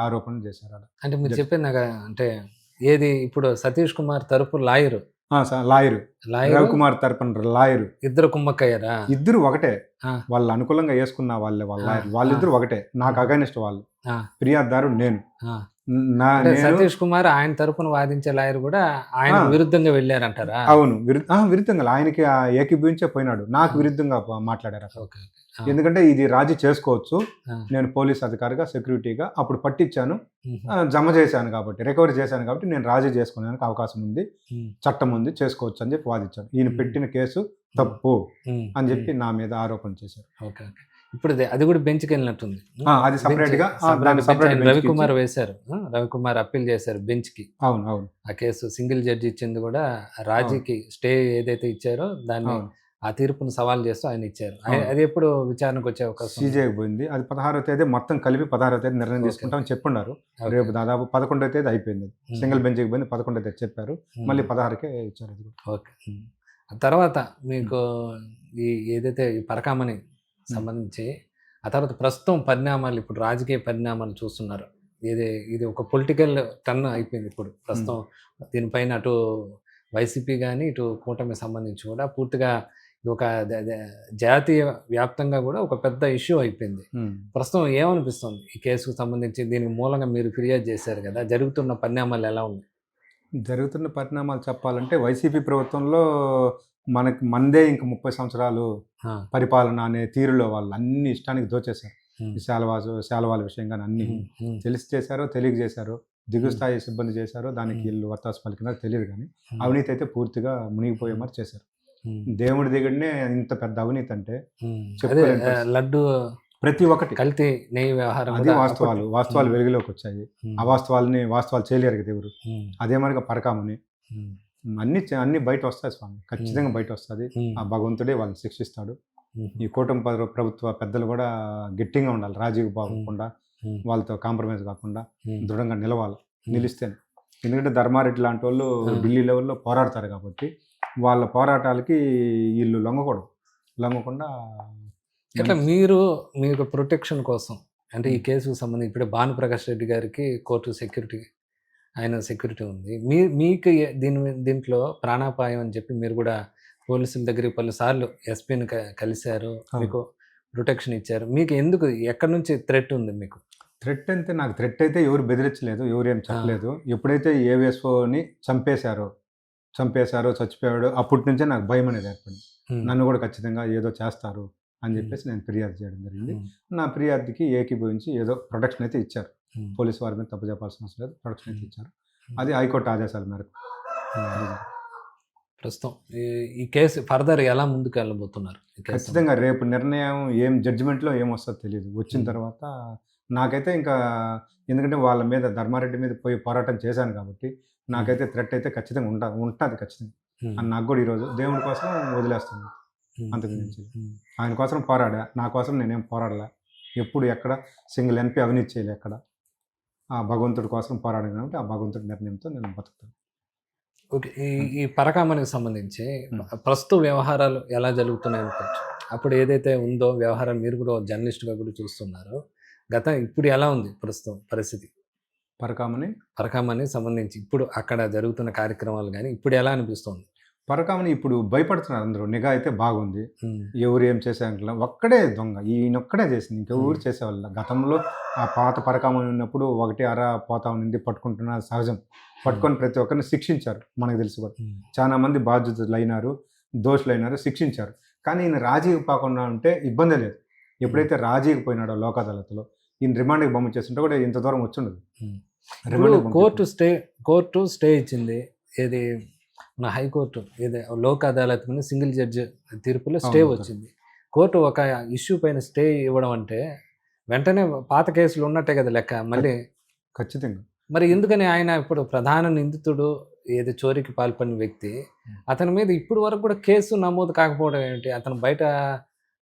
ఆరోపణలు చేశారు. అంటే మీరు చెప్పింది అంటే ఏది ఇప్పుడు సతీష్ కుమార్ తరపు లాయరు, రవికుమార్ తరపున లాయరు ఇద్దరు కుమ్మక్కయ్యారా? ఇద్దరు ఒకటే, వాళ్ళు అనుకూలంగా వేసుకున్న వాళ్ళిద్దరు ఒకటే. నాకు అగైనెస్ట్ వాళ్ళు, ఫిర్యాదుదారుడు నేను. సతీష్ కుమార్ ఆయన తరపున వాదించే లాయర్ కూడా ఆయన విరుద్ధంగా వెళ్ళారంటారా? అవును, విరుద్ధంగా ఆయనకి ఏకీభవించే పోయినాడు, నాకు విరుద్ధంగా మాట్లాడారు. ఎందుకంటే ఇది రాజీ చేసుకోవచ్చు, నేను పోలీస్ అధికారిగా సెక్యూరిటీగా అప్పుడు పట్టించాను, జమ చేశాను కాబట్టి, రికవరీ చేశాను కాబట్టి నేను రాజీ చేసుకునేందుకు అవకాశం ఉంది, చట్టం ఉంది, చేసుకోవచ్చు అని చెప్పి వాదించాను. ఈయన పెట్టిన కేసు తప్పు అని చెప్పి నా మీద ఆరోపణ చేశారు. ఇప్పుడు అది కూడా బెంచ్కి వెళ్ళినట్టుంది. అది సపరేట్ గా రవికుమార్ వేశారు, రవికుమార్ అప్పీల్ చేశారు బెంచ్కి. అవును అవును, ఆ కేసు సింగిల్ జడ్జి ఇచ్చింది కూడా రాజీకి స్టే ఏదైతే ఇచ్చారో దాన్ని, ఆ తీర్పును సవాల్ చేస్తూ ఆయన ఇచ్చారు. అది ఎప్పుడు విచారణకు వచ్చే అవకాశం? సీజేకి పోయింది. అది 16వ తేదీ మొత్తం కలిపి 16వ తేదీ నిర్ణయం తీసుకుంటామని చెప్పున్నారు. రేపు దాదాపు 11వ తేదీ అయిపోయింది. సింగిల్ బెంచ్కి పోయింది, 11వ తేదీ చెప్పారు, మళ్ళీ 16కే ఇచ్చారు. ఓకే. తర్వాత మీకు ఈ ఏదైతే ఈ పరకామణి సంబంధించి ఆ తర్వాత ప్రస్తుతం పరిణామాలు, ఇప్పుడు రాజకీయ పరిణామాలు చూస్తున్నారు. ఇది ఒక పొలిటికల్ టర్న్ అయిపోయింది ఇప్పుడు ప్రస్తుతం. దీనిపైన అటు వైసీపీ కానీ ఇటు కూటమి సంబంధించి కూడా పూర్తిగా ఒక జాతీయ వ్యాప్తంగా కూడా ఒక పెద్ద ఇష్యూ అయిపోయింది. ప్రస్తుతం ఏమనిపిస్తుంది ఈ కేసుకు సంబంధించి? దీనికి మూలంగా మీరు ఫిర్యాదు చేశారు కదా, జరుగుతున్న పరిణామాలు ఎలా ఉన్నాయి? జరుగుతున్న పరిణామాలు చెప్పాలంటే వైసీపీ ప్రభుత్వంలో మందే ఇంక 30 సంవత్సరాలు పరిపాలన అనే తీరులో వాళ్ళు అన్ని ఇష్టానికి దోచేశారు. శాలవాల విషయం కానీ అన్ని తెలిసి చేశారో తెలియక చేశారో, దిగువ స్థాయి సిబ్బంది చేశారో దానికి వీళ్ళు వత్తాసు పలికినారో తెలియదు, కానీ అవినీతి అయితే పూర్తిగా మునిగిపోయే మరి చేశారు. దేవుడి దగ్గరనే ఇంత పెద్ద అవినీతి అంటే లడ్డు ప్రతి ఒక్కటి కల్తీ నెయ్యి వ్యవహారం, అది వాస్తవాలు వెలుగులోకి వచ్చాయి. వాస్తవాలు చేయలేరు కదా ఎవరు. అదే మరిగా పరకామని అన్ని బయట వస్తాయి స్వామి, ఖచ్చితంగా బయట వస్తుంది. ఆ భగవంతుడే వాళ్ళని శిక్షిస్తాడు. ఈ కూటమి ప్రభుత్వ పెద్దలు కూడా గట్టిగా ఉండాలి, రాజీవ్ బాగకుండా వాళ్ళతో కాంప్రమైజ్ కాకుండా దృఢంగా నిలిస్తేనే. ఎందుకంటే ధర్మారెడ్డి లాంటి వాళ్ళు ఢిల్లీ లెవెల్లో పోరాడతారు కాబట్టి వాళ్ళ పోరాటాలకి వీళ్ళు లొంగకుండా ఇట్లా మీరు ప్రొటెక్షన్ కోసం అంటే ఈ కేసుకు సంబంధించి ఇప్పుడే భానుప్రకాష్ రెడ్డి గారికి కోర్టు సెక్యూరిటీ ఆయన సెక్యూరిటీ ఉంది. మీకు దీంట్లో ప్రాణాపాయం అని చెప్పి మీరు కూడా పోలీసుల దగ్గరికి పలుసార్లు ఎస్పీని కలిశారు. మీకు ప్రొటెక్షన్ ఇచ్చారు. మీకు ఎందుకు ఎక్కడి నుంచి థ్రెట్ ఉంది మీకు? థ్రెట్ అంటే నాకు థ్రెట్ అయితే ఎవరు బెదిరించలేదు, ఎవరు ఏం చెప్పలేదు. ఎప్పుడైతే ఏవిఎస్ఓని చంపేశారో చచ్చిపోయాడో అప్పటి నుంచే నాకు భయం అనేది ఏర్పడింది. నన్ను కూడా ఖచ్చితంగా ఏదో చేస్తారు అని చెప్పేసి నేను ఫిర్యాదు చేయడం జరిగింది. నా ఫిర్యాదుకి ఏకీభవించి ఏదో ప్రొటెక్షన్ అయితే ఇచ్చారు. పోలీసు వారి మీద తప్పు చెప్పాల్సిన అవసరం లేదు, ప్రొటెక్షన్ అయితే ఇచ్చారు. అది హైకోర్టు ఆదేశాల మేరకు. ప్రస్తుతం ఈ కేసు ఫర్దర్ ఎలా ముందుకు వెళ్ళబోతున్నారు? ఖచ్చితంగా రేపు నిర్ణయం ఏం జడ్జిమెంట్లో ఏమొస్తుందో తెలియదు. వచ్చిన తర్వాత నాకైతే ఇంకా, ఎందుకంటే వాళ్ళ మీద ధర్మారెడ్డి మీద పోయి పోరాటం చేశాను కాబట్టి నాకైతే థ్రెట్ అయితే ఖచ్చితంగా ఉంటుంది ఖచ్చితంగా. అని నాకు కూడా ఈరోజు దేవుడి కోసం వదిలేస్తాను. అంతకు మించి ఆయన కోసం పోరాడా, నా కోసం నేనేం పోరాడలే. ఎప్పుడు ఎక్కడ సింగిల్ ఎంపీ అవినీతి చేయలే ఎక్కడ. ఆ భగవంతుడి కోసం పోరాడాను కాబట్టి ఆ భగవంతుడి నిర్ణయంతో నేను బతుకుతాను. ఓకే. ఈ పరకామణికి సంబంధించి ప్రస్తుత వ్యవహారాలు ఎలా జరుగుతున్నాయి అనుకోవచ్చు. అప్పుడు ఏదైతే ఉందో వ్యవహారం, మీరు కూడా జర్నలిస్ట్గా కూడా చూస్తున్నారు. ఇప్పుడు ఎలా ఉంది ప్రస్తుతం పరిస్థితి? పరకామణి సంబంధించి ఇప్పుడు అక్కడ జరుగుతున్న కార్యక్రమాలు కానీ ఇప్పుడు ఎలా అనిపిస్తుంది? పరకామణి ఇప్పుడు భయపడుతున్నారు అందరూ. నిఘా అయితే బాగుంది. ఎవరు ఏం చేసేంట్లో ఒక్కడే దొంగ, ఈయనొక్కడే చేసింది, ఇంకెవరు చేసేవాళ్ళ. గతంలో ఆ పాత పరకామణి ఉన్నప్పుడు ఒకటి అర పోతా ఉంది, పట్టుకుంటున్న సహజం. పట్టుకొని ప్రతి ఒక్కరిని శిక్షించారు. మనకు తెలుసు కూడా చాలా మంది బాధ్యతలు అయినారు, దోషులు అయినారు, శిక్షించారు. కానీ ఈయన రాజీకి పోకుండా ఉంటే ఇబ్బంది లేదు. ఎప్పుడైతే రాజీకి పోయినాడో లోక్ అదాలత్లో, ఈయన రిమాండ్కి బొమ్మ చేస్తుంటే కూడా ఇంత దూరం వచ్చిండదు. కోర్టు స్టే ఇచ్చింది. ఏది మన హైకోర్టు ఏదో లోక్ అదాలత్ మీద సింగిల్ జడ్జి తీర్పులో స్టే వచ్చింది. కోర్టు ఒక ఇష్యూ పైన స్టే ఇవ్వడం అంటే వెంటనే పాత కేసులు ఉన్నట్టే కదా లెక్క మళ్ళీ. ఖచ్చితంగా. మరి ఎందుకని ఆయన ఇప్పుడు ప్రధాన నిందితుడు, ఏది చోరీకి పాల్పడిన వ్యక్తి, అతని మీద ఇప్పుడు వరకు కూడా కేసు నమోదు కాకపోవడం ఏంటి? అతను బయట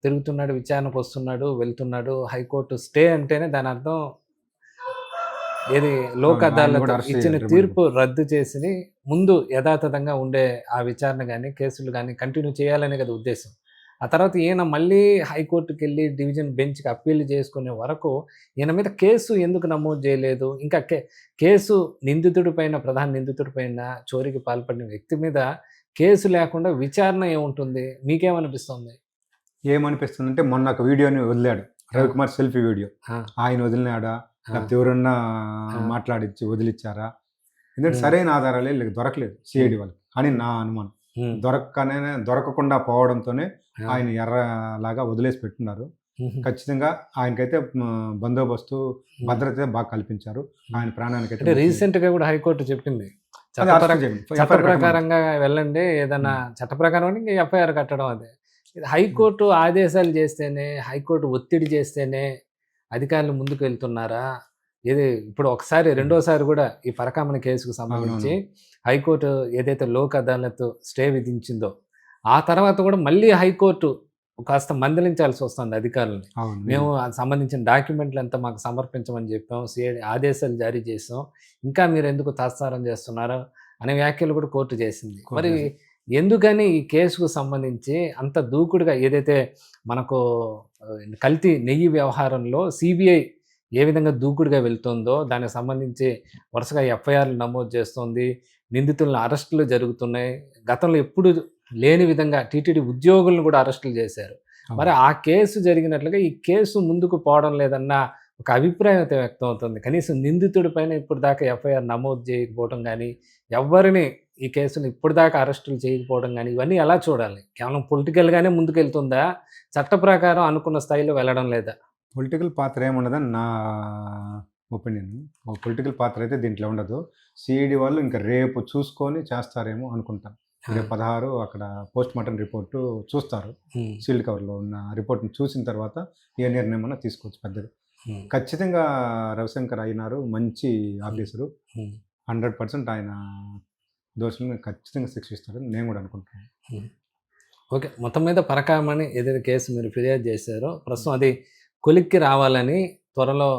తిరుగుతున్నాడు, విచారణకు వస్తున్నాడు, వెళ్తున్నాడు. హైకోర్టు స్టే అంటేనే దాని అర్థం ఏది లోక్ అదాలత్ ఇచ్చిన తీర్పు రద్దు చేసి ముందు యథాతథంగా ఉండే ఆ విచారణ కానీ కేసులు కానీ కంటిన్యూ చేయాలనే కదా ఉద్దేశం. ఆ తర్వాత ఈయన మళ్ళీ హైకోర్టుకి వెళ్ళి డివిజన్ బెంచ్కి అప్పీల్ చేసుకునే వరకు ఈయన మీద కేసు ఎందుకు నమోదు చేయలేదు? ఇంకా కేసు ప్రధాన నిందితుడి పైన చోరీకి పాల్పడిన వ్యక్తి మీద కేసు లేకుండా విచారణ ఏముంటుంది? మీకేమనిపిస్తుంది? ఏమనిపిస్తుందంటే మొన్న ఒక వీడియోని వదిలాడు రవికుమార్, సెల్ఫీ వీడియో. ఆయన వదిలినాడా లేకపోతే ఎవరన్నా మాట్లాడించి వదిలిచ్చారా? ఎందుకంటే సరైన ఆధారాలే దొరకలేదు సిఐడి వాళ్ళకి అని నా అనుమానం. దొరకకుండా పోవడంతోనే ఆయన ఎర్రలాగా వదిలేసి పెట్టున్నారు. ఖచ్చితంగా ఆయనకైతే బందోబస్తు భద్రత బాగా కల్పించారు. ఆయన ప్రాణానికైతే రీసెంట్ గా కూడా హైకోర్టు చెప్పింది చట్ట ప్రకారంగా వెళ్ళండి, ఏదైనా చట్ట ప్రకారం ఎఫ్ఐఆర్ కట్టడం. అదే హైకోర్టు ఆదేశాలు చేస్తేనే, హైకోర్టు ఒత్తిడి చేస్తేనే అధికారులు ముందుకు వెళ్తున్నారా? ఏది ఇప్పుడు ఒకసారి రెండోసారి కూడా ఈ పరకామణి కేసుకు సంబంధించి హైకోర్టు ఏదైతే లోక్ అదాలత్ స్టే విధించిందో ఆ తర్వాత కూడా మళ్ళీ హైకోర్టు కాస్త మందలించాల్సి వస్తుంది అధికారులని. మేము సంబంధించిన డాక్యుమెంట్లు అంతా మాకు సమర్పించమని చెప్పాం, సిఐడి ఆదేశాలు జారీ చేసాం, ఇంకా మీరు ఎందుకు తాత్సారం చేస్తున్నారు అనే వ్యాఖ్యలు కూడా కోర్టు చేసింది. మరి ఎందుకని ఈ కేసుకు సంబంధించి అంత దూకుడుగా, ఏదైతే మనకు కల్తీ నెయ్యి వ్యవహారంలో సిబిఐ ఏ విధంగా దూకుడుగా వెళ్తుందో దానికి సంబంధించి వరుసగా ఎఫ్ఐఆర్లు నమోదు చేస్తుంది, నిందితులను అరెస్టులు జరుగుతున్నాయి. గతంలో ఎప్పుడు లేని విధంగా టీటీడీ ఉద్యోగులను కూడా అరెస్టులు చేశారు. మరి ఆ కేసు జరిగినట్లుగా ఈ కేసు ముందుకు పోవడం లేదన్న ఒక అభిప్రాయం అయితే వ్యక్తం అవుతుంది. కనీసం నిందితుడి పైన ఇప్పుడు దాకా ఎఫ్ఐఆర్ నమోదు చేయకపోవడం కానీ, ఎవరిని ఈ కేసును ఇప్పుడు దాకా అరెస్టులు చేయకపోవడం కానీ, ఇవన్నీ ఎలా చూడాలి? కేవలం పొలిటికల్గానే ముందుకెళ్తుందా, చట్ట ప్రకారం అనుకున్న స్థాయిలో వెళ్ళడం లేదా? పొలిటికల్ పాత్ర ఏముండదని నా ఒపీనియన్. పొలిటికల్ పాత్ర అయితే దీంట్లో ఉండదు. సిఐడి వాళ్ళు ఇంకా రేపు చూసుకొని చేస్తారేమో అనుకుంటాను. రేపు 16 అక్కడ పోస్ట్ మార్టం రిపోర్టు చూస్తారు. సీల్డ్ కవర్లో ఉన్న రిపోర్ట్ని చూసిన తర్వాత ఏ నిర్ణయం అన్నా తీసుకోవచ్చు పెద్దది. ఖచ్చితంగా రవిశంకర్ అయినారు మంచి ఆఫీసరు. 100% ఆయన దోషులను ఖచ్చితంగా శిక్షిస్తారని నేను కూడా అనుకుంటున్నాను. ఓకే. మొత్తం మీద పరకామణి ఏదైతే కేసు మీరు ఫిర్యాదు చేశారో ప్రస్తుతం అది కొలిక్కి రావాలని, త్వరలో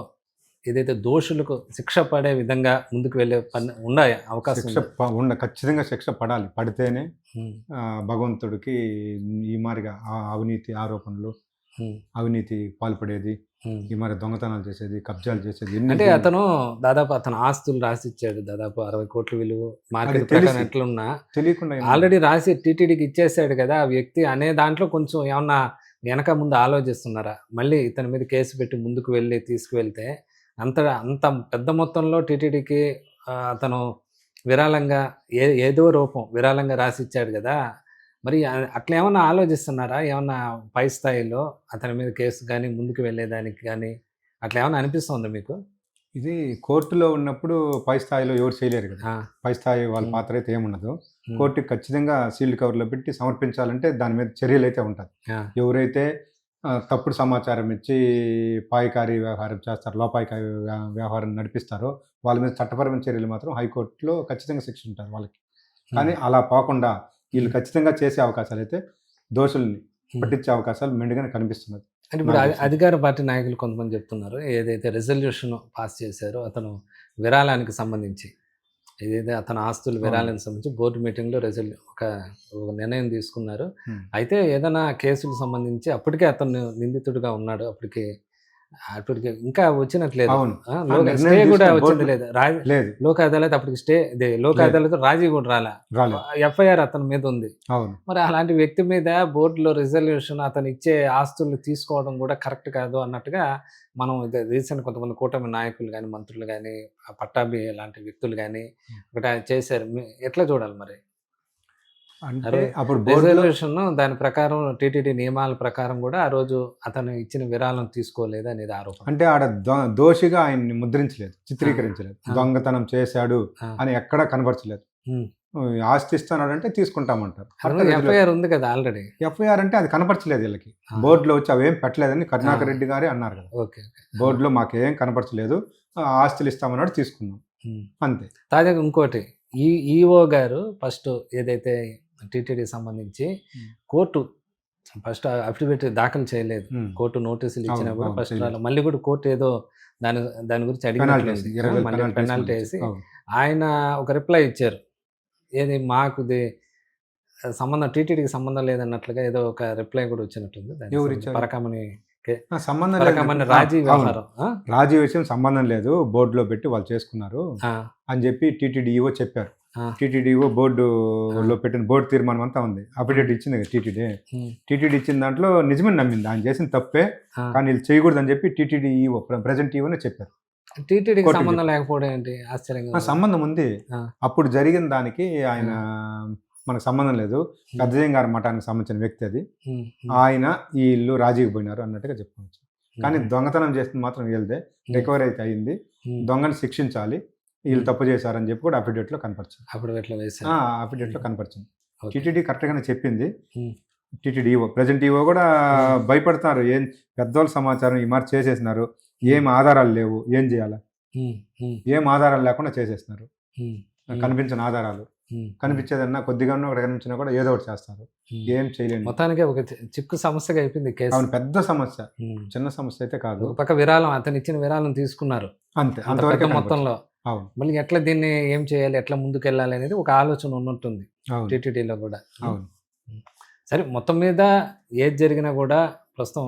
ఏదైతే దోషులకు శిక్ష పడే విధంగా ముందుకు వెళ్ళే పని ఉండే అవకాశం ఖచ్చితంగా శిక్ష పడాలి. పడితేనే భగవంతుడికి ఈ మారిగా అవినీతి ఆరోపణలు అవినీతి పాల్పడేది, ఈ మరి దొంగతనాలు చేసేది, కబ్జాలు చేసేది అంటే అతను దాదాపు అతను ఆస్తులు రాసిచ్చాడు, దాదాపు 60 కోట్ల విలువ. మార్కెట్ తెలిసి, ప్రకారం ఎట్లున్నా తెలియకుండా ఆల్రెడీ రాసి టీటీడీకి ఇచ్చేసాడు కదా ఆ వ్యక్తి అనే దాంట్లో కొంచెం ఏమన్నా వెనక ముందు ఆలోచిస్తున్నారా? మళ్ళీ ఇతని మీద కేసు పెట్టి ముందుకు వెళ్ళి తీసుకువెళ్తే అంత అంత పెద్ద మొత్తంలో టీటీడీకి అతను విరాళంగా ఏదో రూపం విరాళంగా రాసిచ్చాడు కదా, మరి అట్లా ఏమన్నా ఆలోచిస్తున్నారా? ఏమన్నా పై స్థాయిలో అతని మీద కేసు కానీ ముందుకు వెళ్ళేదానికి కానీ అట్లా ఏమన్నా అనిపిస్తుందా మీకు? ఇది కోర్టులో ఉన్నప్పుడు పై స్థాయిలో ఎవరు చేయలేరు కదా, పై స్థాయి వాళ్ళ పాత్ర అయితే ఏముండదు. కోర్టుకి ఖచ్చితంగా సీల్డ్ కవర్లో పెట్టి సమర్పించాలంటే దాని మీద చర్యలు అయితే ఉంటుంది. ఎవరైతే తప్పుడు సమాచారం ఇచ్చి పాయకారి వ్యవహారం చేస్తారు, లోపాయకారి వ్యవహారం నడిపిస్తారో వాళ్ళ మీద చట్టపరమైన చర్యలు మాత్రం హైకోర్టులో ఖచ్చితంగా శిక్ష ఉంటుంది వాళ్ళకి. కానీ అలా పోకుండా వీళ్ళు ఖచ్చితంగా చేసే అవకాశాలు అయితే దోషుల్ని పట్టించే అవకాశాలు మెండుగానే కనిపిస్తున్నది. అంటే ఇప్పుడు అధికార పార్టీ నాయకులు కొంతమంది చెప్తున్నారు, ఏదైతే రెజల్యూషన్ పాస్ చేశారో అతను విరాళానికి సంబంధించి, ఏదైతే అతని ఆస్తుల విరాళానికి సంబంధించి బోర్డు మీటింగ్లో ఒక నిర్ణయం తీసుకున్నారు. అయితే ఏదైనా కేసులకు సంబంధించి అప్పటికే అతను నిందితుడిగా ఉన్నాడు, అప్పటికి ఇంకా వచ్చినట్లేదు. స్టే కూడా వచ్చింది లేదు, లోక్ అదాలత్ అప్పటికి స్టే, లోక్ అదాలత్ రాజీ కూడా రాలే, ఎఫ్ఐఆర్ అతని మీద ఉంది. మరి అలాంటి వ్యక్తి మీద బోర్డులో రిజల్యూషన్ అతను ఇచ్చే ఆస్తులు తీసుకోవడం కూడా కరెక్ట్ కాదు అన్నట్టుగా మనం రీసెంట్ కొంతమంది కూటమి నాయకులు కానీ మంత్రులు కానీ పట్టాభి లాంటి వ్యక్తులు కానీ ఒకటి చేశారు. ఎట్లా చూడాలి మరి? అంటే అప్పుడు రిజల్యూషన్ దాని ప్రకారం టీటీడీ నియమాల ప్రకారం కూడా ఆ రోజు అతను ఇచ్చిన విరాళం తీసుకోలేదు అనేది ఆరోపణ. అంటే ఆడ దోషిగా ఆయన్ని ముద్రించలేదు, చిత్రీకరించలేదు, దొంగతనం చేశాడు అని ఎక్కడా కనబరచలేదు. ఆస్తి ఇస్తున్నాడు అంటే తీసుకుంటామంటారు. ఎఫ్ఐఆర్ ఉంది కదా ఆల్రెడీ. ఎఫ్ఐఆర్ అంటే అది కనపరచలేదు వీళ్ళకి, బోర్డులో వచ్చి అవేం పెట్టలేదని కరుణాకర్ రెడ్డి గారే అన్నారు కదా. ఓకే, బోర్డులో మాకేం కనపరచలేదు, ఆస్తులు ఇస్తామన్నాడు, తీసుకున్నాం అంతే. తాజాగా ఇంకోటి, ఈఓ గారు ఫస్ట్ ఏదైతే టీటీడీకి సంబంధించి కోర్టు ఫస్ట్ అఫిడవిట్ దాఖలు చేయలేదు, కోర్టు నోటీసులు ఇచ్చినా కూడా ఫస్ట్ మళ్ళీ కూడా కోర్టు ఏదో దాని గురించి అడిగినట్లేదు, పెనాల్టీ వేసి ఆయన ఒక రిప్లై ఇచ్చారు. ఏది మాకు సంబంధం టీటీడీకి సంబంధం లేదన్నట్లుగా ఏదో ఒక రిప్లై కూడా వచ్చినట్టుంది. పరకామణి రాజీ వ్యవహారం, రాజీ విషయం సంబంధం లేదు, బోర్డులో పెట్టి వాళ్ళు చేసుకున్నారు అని చెప్పి టీటీడీఓ చెప్పారు. టీటీడీఓ బోర్డులో పెట్టిన బోర్డు తీర్మానం అంతా ఉంది, అప్డేట్ ఇచ్చింది కదా టీటీడీ ఇచ్చిన దాంట్లో నిజమే నమ్మింది, ఆయన చేసిన తప్పే కానీ వీళ్ళు చేయకూడదు అని చెప్పి టీటీడీఓ ప్రెజెంట్ ఈవోనే చెప్పారు. టీటీడీకి సంబంధం లేకపోవడం ఏంటి ఆశ్చర్యంగా? సంబంధం ఉంది, అప్పుడు జరిగిన దానికి ఆయన మనకు సంబంధం లేదు, పెద్దజయం గారి మఠానికి సంబంధించిన వ్యక్తి అది, ఆయన ఈ ఇల్లు రాజీకి పోయినారు అన్నట్టుగా చెప్పుకోవచ్చు. కానీ దొంగతనం చేస్తుంది మాత్రం వీళ్ళదే, రికవరీ అయితే అయింది, దొంగని శిక్షించాలి, వీళ్ళు తప్పు చేశారని చెప్పి కూడా అఫిడవిట్లో కనపరిచింది. అఫిడవిట్లో కనపరిచింది. టీటీడీ కరెక్ట్గానే చెప్పింది. టీటీడీ ప్రెజెంట్ ఈవో కూడా భయపడతారు, ఏం పెద్దవాళ్ళ సమాచారం ఈ మార్చి చేసేసినారు, ఏం ఆధారాలు లేవు, ఏం చేయాలా, ఏం ఆధారాలు లేకుండా చేసేస్తున్నారు, కనిపించిన ఆధారాలు కనిపించేదన్నా కొద్దిగా ఒకటి కనిపించినా కూడా ఏదో ఒకటి చేస్తారు, ఏం చేయలేదు. మొత్తానికి ఒక చిక్కు సమస్యగా అయిపోయింది కేసు. అవును, పెద్ద సమస్య, చిన్న సమస్య అయితే కాదు. పక్క విరాళం, అతను ఇచ్చిన విరాళం తీసుకున్నారు అంతే, అంతవరకు మొత్తంలో. మళ్ళీ ఎట్లా దీన్ని ఏం చేయాలి, ఎట్లా ముందుకు వెళ్ళాలి అనేది ఒక ఆలోచన ఉన్నట్టుంది టీటీడీలో కూడా. అవును, సరే, మొత్తం మీద ఏది జరిగినా కూడా ప్రస్తుతం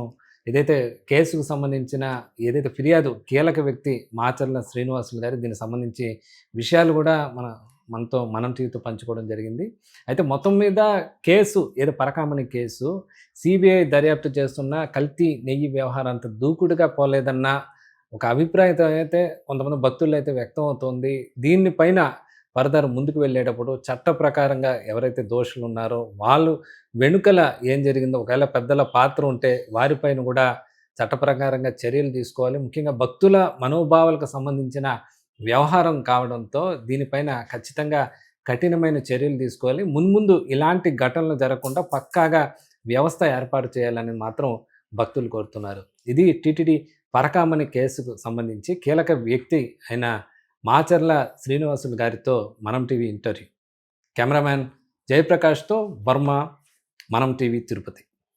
ఏదైతే కేసుకు సంబంధించిన ఏదైతే ఫిర్యాదు కీలక వ్యక్తి మాచర్ల శ్రీనివాసులు గారు దీనికి సంబంధించి విషయాలు కూడా మనం టీవీతో పంచుకోవడం జరిగింది. అయితే మొత్తం మీద కేసు ఏదో పరకామణి కేసు సిబిఐ దర్యాప్తు చేస్తున్న కల్తీ నెయ్యి వ్యవహారం అంత దూకుడుగా పోలేదన్న ఒక అభిప్రాయం అయితే కొంతమంది భక్తులు అయితే వ్యక్తం అవుతోంది. దీనిపైన ఫర్దర్ ముందుకు వెళ్ళేటప్పుడు చట్ట ప్రకారంగా ఎవరైతే దోషులు ఉన్నారో వాళ్ళు వెనుకల ఏం జరిగిందో, ఒకవేళ పెద్దల పాత్ర ఉంటే వారిపైన కూడా చట్ట ప్రకారంగా చర్యలు తీసుకోవాలి. ముఖ్యంగా భక్తుల మనోభావాలకు సంబంధించిన వ్యవహారం కావడంతో దీనిపైన ఖచ్చితంగా కఠినమైన చర్యలు తీసుకోవాలి. మున్ముందు ఇలాంటి ఘటనలు జరగకుండా పక్కాగా వ్యవస్థ ఏర్పాటు చేయాలని మాత్రం భక్తులు కోరుతున్నారు. ఇది టీటీడీ పరకామణి కేసుకు సంబంధించి కీలక వ్యక్తి అయిన మాచర్ల శ్రీనివాసులు గారితో మనం టీవీ ఇంటర్వ్యూ. కెమెరామ్యాన్ జయప్రకాష్తో వర్మ, మనం టీవీ తిరుపతి.